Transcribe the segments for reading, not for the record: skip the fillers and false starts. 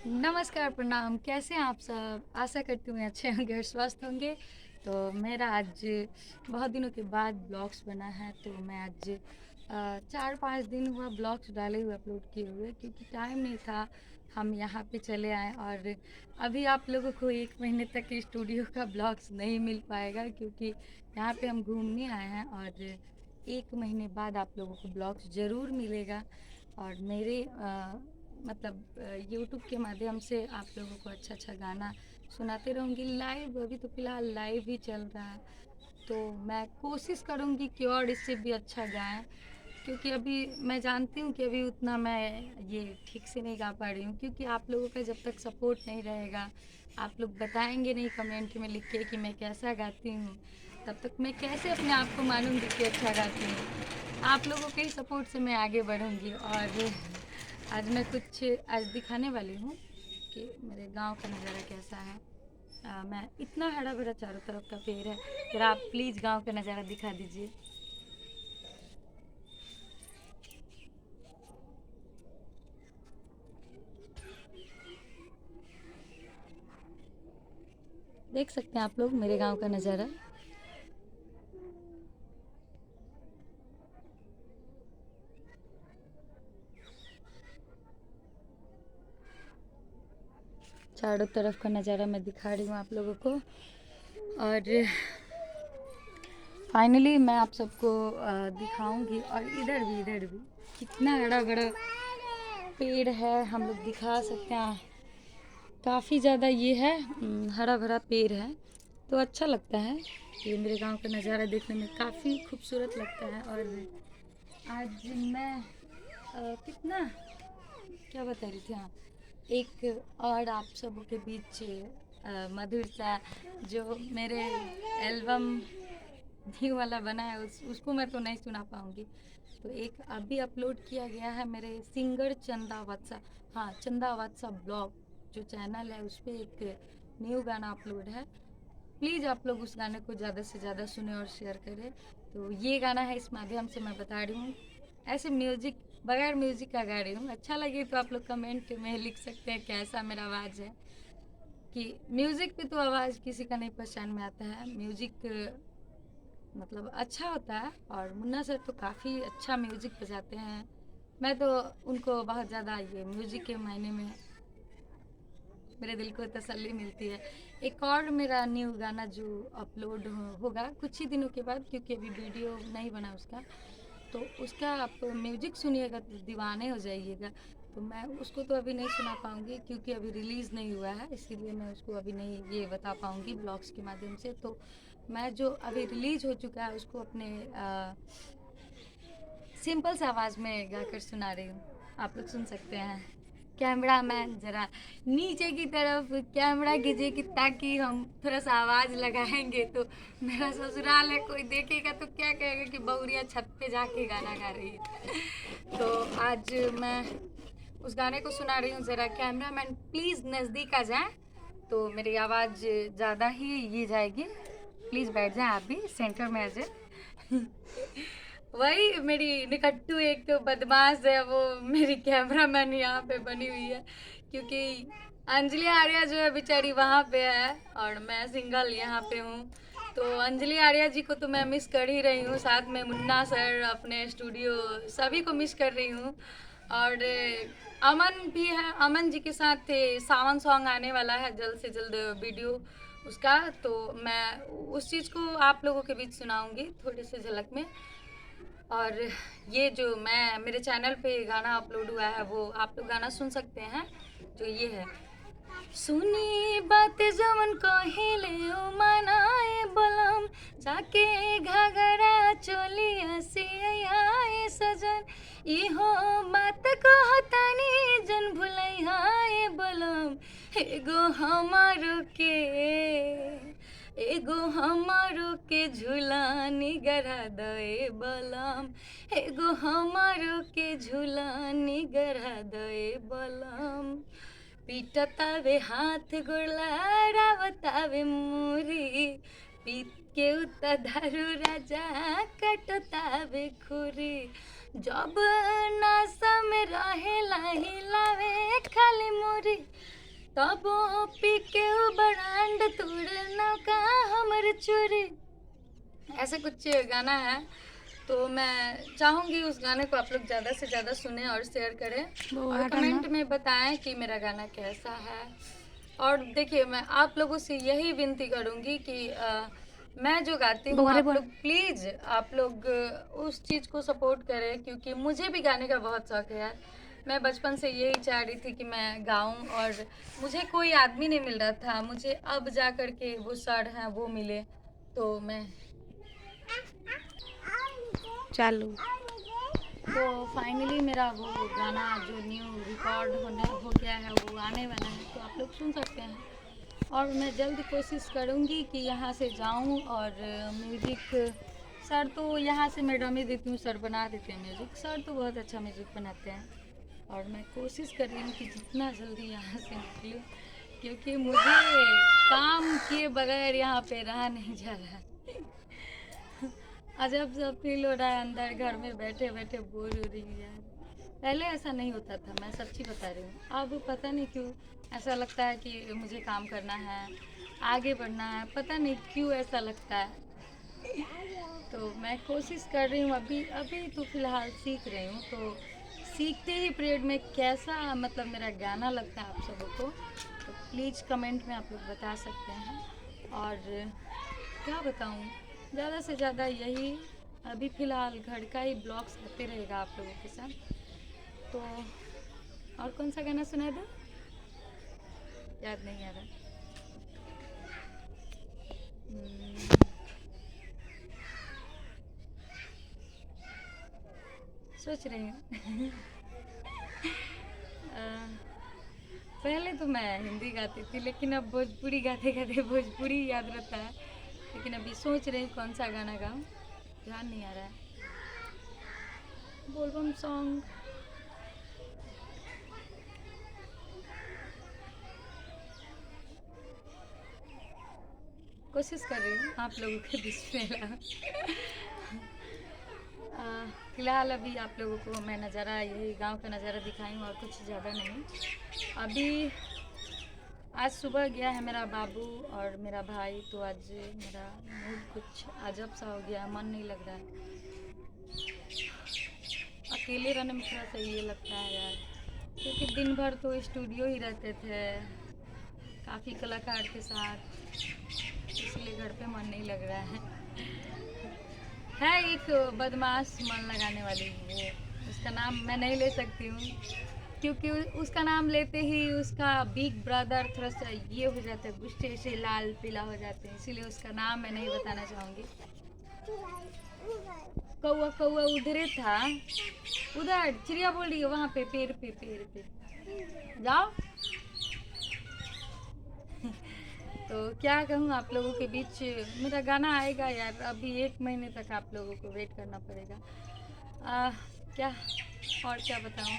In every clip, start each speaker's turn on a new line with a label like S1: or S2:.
S1: नमस्कार, प्रणाम। कैसे हैं आप सब? आशा करती हूँ अच्छे होंगे और स्वस्थ होंगे। तो मेरा आज बहुत दिनों के बाद ब्लॉग्स बना है, तो मैं आज 4-5 दिन हुआ ब्लॉग्स डाले हुए, अपलोड किए हुए, क्योंकि टाइम नहीं था। हम यहाँ पे चले आए और अभी आप लोगों को 1 महीने तक स्टूडियो का ब्लॉग्स नहीं मिल पाएगा, क्योंकि यहाँ पे हम घूमने आए हैं और 1 महीने बाद आप लोगों को ब्लॉग्स ज़रूर मिलेगा। और मेरे यूट्यूब के माध्यम से आप लोगों को अच्छा अच्छा गाना सुनाते रहूँगी लाइव। अभी तो फ़िलहाल लाइव ही चल रहा है, तो मैं कोशिश करूँगी कि और इससे भी अच्छा गाएं, क्योंकि अभी मैं जानती हूँ कि अभी उतना मैं ये ठीक से नहीं गा पा रही हूँ, क्योंकि आप लोगों का जब तक सपोर्ट नहीं रहेगा, आप लोग बताएंगे नहीं कमेंट में लिख के कि मैं कैसा गाती हूँ, तब तक मैं कैसे अपने आप को मानूंगी कि अच्छा गाती हूँ। आप लोगों के ही सपोर्ट से मैं आगे बढ़ूंगी। और आज मैं कुछ आज दिखाने वाली हूँ कि मेरे गांव का नज़ारा कैसा है। मैं इतना हरा भरा चारों तरफ का पेड़ है, जरा आप प्लीज़ गांव का नज़ारा दिखा दीजिए। देख सकते हैं आप लोग मेरे गांव का नज़ारा। चारों तरफ का नज़ारा मैं दिखा रही हूँ आप लोगों को। और फाइनली मैं आप सबको दिखाऊंगी। और इधर भी कितना हरा भरा पेड़ है, हम लोग दिखा सकते हैं। काफ़ी ज़्यादा ये है, हरा भरा पेड़ है, तो अच्छा लगता है। ये मेरे गांव का नज़ारा देखने में काफ़ी खूबसूरत लगता है। और आज मैं कितना क्या बता रही थी, हाँ, एक और आप सबों के बीच मधुर सा जो मेरे एल्बम न्यू वाला बना है, उसको मैं तो नहीं सुना पाऊँगी। तो एक अभी अपलोड किया गया है मेरे सिंगर चंदा वत्सा, हाँ, चंदा वत्सा ब्लॉग जो चैनल है, उस पर एक न्यू गाना अपलोड है। प्लीज़ आप लोग उस गाने को ज़्यादा से ज़्यादा सुने और शेयर करें। तो ये गाना है, इस माध्यम से मैं बता रही हूँ। ऐसे म्यूज़िक बगैर म्यूज़िक का गा रही हूँ। अच्छा लगे तो आप लोग कमेंट में लिख सकते हैं कैसा मेरा आवाज़ है। कि म्यूज़िक पे तो आवाज़ किसी का नहीं पहचान में आता है। म्यूज़िक अच्छा होता है, और मुन्ना सर तो काफ़ी अच्छा म्यूज़िक बजाते हैं। मैं तो उनको बहुत ज़्यादा, ये म्यूज़िक के मायने में मेरे दिल को तसल्ली मिलती है। एक और मेरा न्यू गाना जो अपलोड होगा कुछ ही दिनों के बाद, क्योंकि अभी वीडियो नहीं बना उसका, तो उसका आप म्यूजिक सुनिएगा तो दीवाने हो जाइएगा। तो मैं उसको तो अभी नहीं सुना पाऊँगी, क्योंकि अभी रिलीज़ नहीं हुआ है, इसीलिए मैं उसको अभी नहीं ये बता पाऊँगी ब्लॉग्स के माध्यम से। तो मैं जो अभी रिलीज़ हो चुका है उसको अपने सिंपल सा आवाज़ में गाकर सुना रही हूँ, आप लोग सुन सकते हैं। कैमरा मैन ज़रा नीचे की तरफ कैमरा कीजिए, कि ताकि हम थोड़ा सा आवाज़ लगाएंगे तो मेरा ससुराल है, कोई देखेगा तो क्या कहेगा कि बहुरिया छत पे जाके गाना गा रही है। तो आज मैं उस गाने को सुना रही हूँ। ज़रा कैमरा मैन प्लीज़ नज़दीक आ जाए, तो मेरी आवाज़ ज़्यादा ही ये जाएगी। प्लीज़ बैठ जाए, आप भी सेंटर में आ जाए। वही मेरी निकट्टू एक तो बदमाश है, वो मेरी कैमरामैन यहाँ पे बनी हुई है, क्योंकि अंजलि आर्या जो है बेचारी वहाँ पे है और मैं सिंगल यहाँ पे हूँ। तो अंजलि आर्या जी को तो मैं मिस कर ही रही हूँ, साथ में मुन्ना सर, अपने स्टूडियो, सभी को मिस कर रही हूँ। और अमन भी है, अमन जी के साथ सावन सॉन्ग आने वाला है जल्द से जल्द वीडियो उसका, तो मैं उस चीज़ को आप लोगों के बीच सुनाऊंगी थोड़ी सी झलक में। और ये जो मैं मेरे चैनल पे गाना अपलोड हुआ है, वो आप लोग गाना सुन सकते हैं, जो ये है। सुनी बात जवन कहिले ओ मनाए बलम, जाके घाघरा चोलिया सियाए सजन, इहो बात कहतानी जन भुलैहाए बलम, एगो हमारो के झूलानी गरा दए बलम, एगो हमारो के झूलानी गरा दए बलम, पीटतावे हाथ गोड़ लहरावतावे मूरी, पीत के उता दारू राजा कटतावे खुरी, जब नशा में रहेला हिलावे खाली मोरी, तब पी के बरांड तोड़ना का हमर चोरी। ऐसे कुछ गाना है, तो मैं चाहूँगी उस गाने को आप लोग ज़्यादा से ज़्यादा सुने और शेयर करें और कमेंट में बताएं कि मेरा गाना कैसा है। और देखिए, मैं आप लोगों से यही विनती करूँगी कि मैं जो गाती हूँ आप लोग प्लीज़ आप लोग उस चीज़ को सपोर्ट करें, क्योंकि मुझे भी गाने का बहुत शौक है यार। मैं बचपन से यही चाह रही थी कि मैं गाऊं, और मुझे कोई आदमी नहीं मिल रहा था। मुझे अब जा कर के वो सर हैं वो मिले, तो मैं
S2: चालू।
S1: तो फाइनली मेरा वो गाना जो न्यू रिकॉर्ड हो गया है वो आने वाला है, तो आप लोग सुन सकते हैं। और मैं जल्द कोशिश करूँगी कि यहाँ से जाऊँ और म्यूज़िक, सर तो यहाँ से मैं डमी देती हूँ, सर बना देते हैं म्यूज़िक, सर तो बहुत अच्छा म्यूज़िक बनाते हैं। और मैं कोशिश कर रही हूँ कि जितना जल्दी यहाँ से निकलूँ, क्योंकि मुझे काम किए बगैर यहाँ पे रहा नहीं जा रहा है। अजब सा फील हो रहा है अंदर, घर में बैठे बैठे बोर हो रही हूँ यार। पहले ऐसा नहीं होता था, मैं सच्ची बता रही हूँ। अब पता नहीं क्यों ऐसा लगता है कि मुझे काम करना है, आगे बढ़ना है, पता नहीं क्यों ऐसा लगता है। तो मैं कोशिश कर रही हूँ, अभी तो फ़िलहाल सीख रही हूँ, तो सीखते ही पीरियड में कैसा मतलब मेरा गाना लगता है आप सबों को, तो प्लीज़ कमेंट में आप लोग बता सकते हैं। और क्या बताऊँ, ज़्यादा से ज़्यादा यही अभी फ़िलहाल घर का ही ब्लॉग्स करते रहेगा आप लोगों के साथ। तो और कौन सा गाना सुना दो, याद नहीं आ रहा। सोच रही हूँ। पहले तो मैं हिंदी गाती थी, लेकिन अब भोजपुरी गाते गाते भोजपुरी याद रहता है। लेकिन अभी सोच रही हूँ कौन सा गाना गाऊँ, ध्यान नहीं आ रहा है। बोलबम सॉन्ग, कोशिश कर रही हूँ आप लोगों के बीच में। फ़िलहाल अभी आप लोगों को मैं नज़ारा, यही गांव का नज़ारा दिखाई हूँ और कुछ ज़्यादा नहीं। अभी आज सुबह गया है मेरा बाबू और मेरा भाई, तो आज मेरा मूड कुछ अजब सा हो गया, मन नहीं लग रहा है। अकेले रहने में थोड़ा सा ये लगता है यार, क्योंकि दिन भर तो स्टूडियो ही रहते थे काफ़ी कलाकार के साथ, इसलिए घर पे मन नहीं लग रहा है एक बदमाश मन लगाने वाली, वो उसका नाम मैं नहीं ले सकती हूँ, क्योंकि उसका नाम लेते ही उसका बिग ब्रदर थोड़ा सा ये हो जाता है, गुस्से से लाल पीला हो जाते हैं, इसीलिए उसका नाम मैं नहीं बताना चाहूँगी। कौआ कौआ उधरे था, उधर चिड़िया बोल रही है, वहाँ पे पेड़ पे जाओ। तो क्या कहूँ आप लोगों के बीच, मेरा गाना आएगा यार, अभी 1 महीने तक आप लोगों को वेट करना पड़ेगा। क्या और क्या बताऊँ,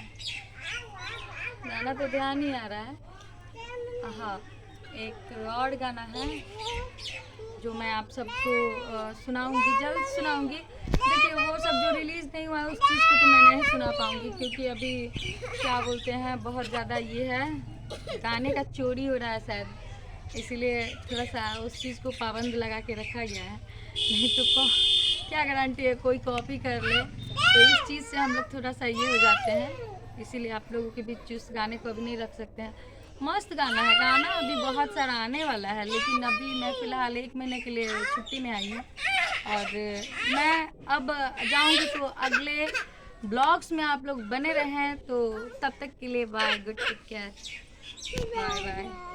S1: गाना तो ध्यान ही आ रहा है। हाँ, एक और गाना है जो मैं आप सबको सुनाऊंगी, जल्द सुनाऊंगी। देखिए, वो सब जो रिलीज़ नहीं हुआ है उस चीज़ को तो मैं नहीं सुना पाऊंगी, क्योंकि अभी क्या बोलते हैं, बहुत ज़्यादा ये है, गाने का चोरी हो रहा है शायद, इसीलिए थोड़ा सा उस चीज़ को पाबंद लगा के रखा गया है। नहीं तो क्या गारंटी है कोई कॉपी कर ले, तो इस चीज़ से हम लोग थोड़ा सा ये हो जाते हैं, इसीलिए आप लोगों के बीच उस गाने को अभी नहीं रख सकते हैं। मस्त गाना है, गाना अभी बहुत सारा आने वाला है, लेकिन अभी मैं फ़िलहाल 1 महीने के लिए छुट्टी में आई हूँ, और मैं अब जाऊँगी, तो अगले ब्लॉग्स में आप लोग बने रहें। तो तब तक के लिए bye, good take care, bye bye.